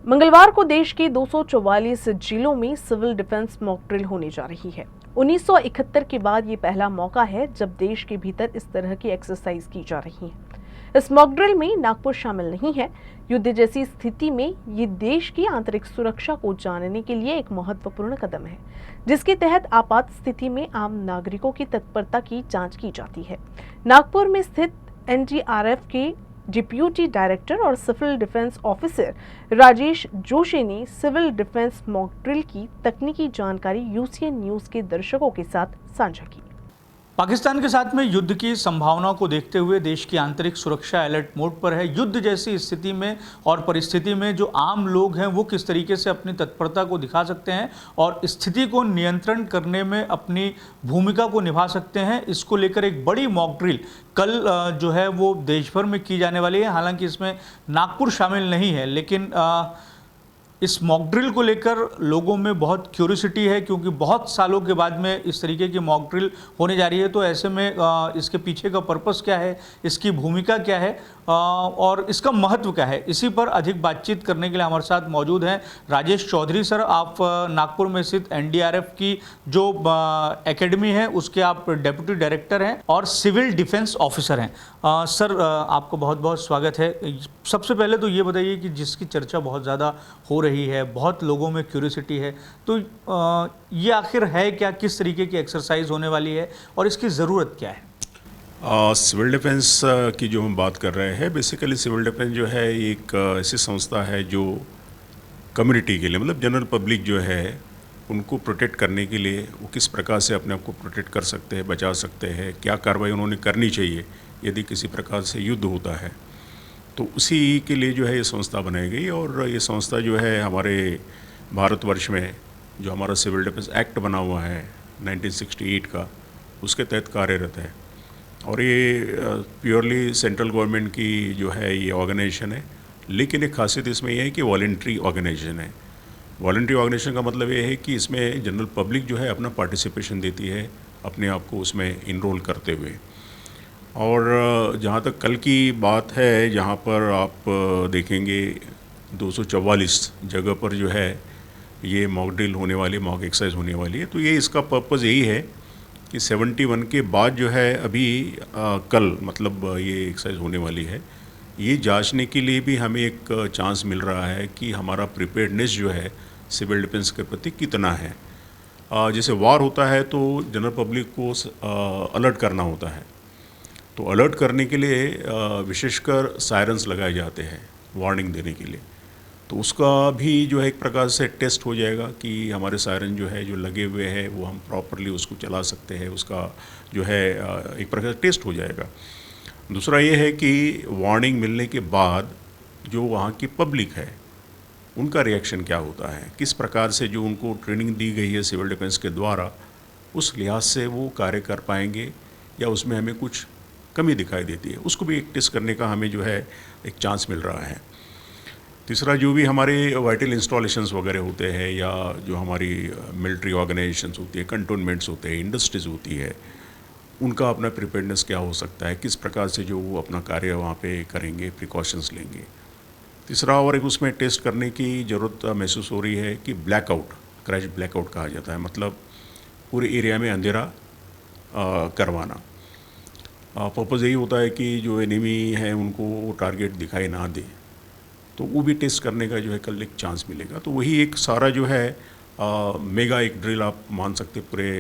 मंगलवार को देश के 244 जिलों में सिविल डिफेंस मॉक ड्रिल होने जा रही है। 1971 के बाद ये पहला मौका है जब देश के भीतर इस तरह की एक्सरसाइज की जा रही है। इस मॉक ड्रिल में नागपुर शामिल नहीं है। युद्ध जैसी स्थिति में ये देश की आंतरिक सुरक्षा को जानने के लिए एक महत्वपूर्ण कदम है, जिसके तहत आपात स्थिति में आम नागरिकों की तत्परता की जांच की जाती है। नागपुर में स्थित एनडीआरएफ के डिप्यूटी डायरेक्टर और civil defence officer Rajesh Joshi ने सिविल डिफेंस मॉक ड्रिल की तकनीकी जानकारी यूसीएन न्यूज के दर्शकों के साथ साझा की। पाकिस्तान के साथ में युद्ध की संभावना को देखते हुए देश की आंतरिक सुरक्षा अलर्ट मोड पर है। युद्ध जैसी स्थिति में और परिस्थिति में जो आम लोग हैं वो किस तरीके से अपनी तत्परता को दिखा सकते हैं और स्थिति को नियंत्रण करने में अपनी भूमिका को निभा सकते हैं, इसको लेकर एक बड़ी मॉक ड्रिल कल जो है वो देश भर में की जाने वाली है। हालांकि इसमें नागपुर शामिल नहीं है, लेकिन इस मॉक ड्रिल को लेकर लोगों में बहुत क्यूरियोसिटी है, क्योंकि बहुत सालों के बाद में इस तरीके की मॉक ड्रिल होने जा रही है। तो ऐसे में इसके पीछे का पर्पस क्या है, इसकी भूमिका क्या है और इसका महत्व क्या है, इसी पर अधिक बातचीत करने के लिए हमारे साथ मौजूद हैं राजेश चौधरी सर। आप नागपुर में स्थित एनडीआरएफ की जो एकेडमी है उसके आप डेप्यूटी डायरेक्टर हैं और सिविल डिफेंस ऑफिसर हैं। सर आपको बहुत बहुत स्वागत है। सबसे पहले तो ये बताइए कि जिसकी चर्चा बहुत ज़्यादा हो रही है, बहुत लोगों में क्यूरियोसिटी है, तो ये आखिर है क्या, किस तरीके की एक्सरसाइज होने वाली है और इसकी ज़रूरत क्या है? सिविल डिफेंस की जो हम बात कर रहे हैं, बेसिकली सिविल डिफेंस जो है एक ऐसी संस्था है जो कम्युनिटी के लिए, मतलब जनरल पब्लिक जो है उनको प्रोटेक्ट करने के लिए वो किस प्रकार से अपने आप को प्रोटेक्ट कर सकते हैं, बचा सकते हैं, क्या कार्रवाई उन्होंने करनी चाहिए यदि किसी प्रकार से युद्ध होता है, तो उसी के लिए जो है ये संस्था बनाई गई। और ये संस्था जो है हमारे भारतवर्ष में जो हमारा सिविल डिफेंस एक्ट बना हुआ है 1968 का, उसके तहत कार्यरत है। और ये प्योरली सेंट्रल गवर्नमेंट की जो है ये ऑर्गेनाइजेशन है, लेकिन एक खासियत इसमें यह है कि वॉलंटरी ऑर्गेनाइजेशन है। वॉलंटरी ऑर्गेनाइजेशन का मतलब ये है कि इसमें जनरल पब्लिक जो है अपना पार्टिसिपेशन देती है, अपने आप को उसमें इनरोल करते हुए। और जहाँ तक कल की बात है, जहाँ पर आप देखेंगे 244 जगह पर जो है ये मॉक ड्रिल होने वाली, मॉक एक्सरसाइज होने वाली है। तो ये इसका पर्पज़ यही है कि 71 के बाद जो है अभी कल मतलब ये एक्सरसाइज होने वाली है, ये जांचने के लिए भी हमें एक चांस मिल रहा है कि हमारा प्रिपेयर्डनेस जो है सिविल डिफेंस के प्रति कितना है। जैसे वार होता है तो जनरल पब्लिक को अलर्ट करना होता है, तो अलर्ट करने के लिए विशेषकर सायरन्स लगाए जाते हैं वार्निंग देने के लिए। तो उसका भी जो है एक प्रकार से टेस्ट हो जाएगा कि हमारे सायरन जो है जो लगे हुए हैं वो हम प्रॉपरली उसको चला सकते हैं, उसका जो है एक प्रकार से टेस्ट हो जाएगा। दूसरा ये है कि वार्निंग मिलने के बाद जो वहाँ की पब्लिक है उनका रिएक्शन क्या होता है, किस प्रकार से जो उनको ट्रेनिंग दी गई है सिविल डिफेंस के द्वारा उस लिहाज से वो कार्य कर पाएंगे या उसमें हमें कुछ कमी दिखाई देती है, उसको भी एक टेस्ट करने का हमें जो है एक चांस मिल रहा है। तीसरा, जो भी हमारे वाइटल इंस्टॉलेशंस वगैरह होते हैं या जो हमारी मिलिट्री ऑर्गेनाइजेशंस होती है, कंटोनमेंट्स होते हैं, इंडस्ट्रीज़ होती है, उनका अपना प्रिपेयर्डनेस क्या हो सकता है, किस प्रकार से जो वो अपना कार्य वहाँ पे करेंगे, प्रिकॉशंस लेंगे। तीसरा, और एक उसमें टेस्ट करने की ज़रूरत महसूस हो रही है कि ब्लैकआउट, क्रैश ब्लैकआउट कहा जाता है, मतलब पूरे एरिया में अंधेरा करवाना। पर्पज़ यही होता है कि जो एनिमी है उनको वो टारगेट दिखाई ना दे, तो वो भी टेस्ट करने का जो है कल एक चांस मिलेगा। तो वही एक सारा जो है मेगा एक ड्रिल आप मान सकते पूरे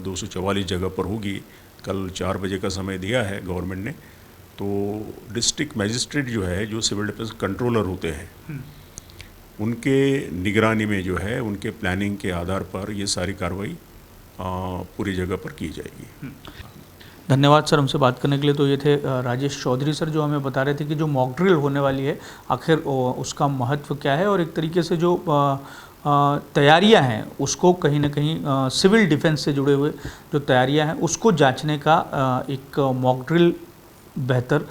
244 जगह पर होगी। कल 4 बजे का समय दिया है गवर्नमेंट ने। तो डिस्ट्रिक्ट मजिस्ट्रेट जो है, जो सिविल डिफेंस कंट्रोलर होते हैं, उनके निगरानी में जो है उनके प्लानिंग के आधार पर ये सारी कार्रवाई पूरी जगह पर की जाएगी। धन्यवाद सर हमसे बात करने के लिए। तो ये थे राजेश चौधरी सर, जो हमें बता रहे थे कि जो मॉक ड्रिल होने वाली है आखिर उसका महत्व क्या है और एक तरीके से जो तैयारियां हैं उसको कहीं ना कहीं सिविल डिफेंस से जुड़े हुए जो तैयारियां हैं उसको जांचने का एक मॉक ड्रिल बेहतर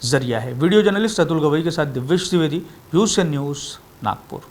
जरिया है। वीडियो जर्नलिस्ट अतुल गवई के साथ दिव्येश द्विवेदी, यूसीएन न्यूज़, नागपुर।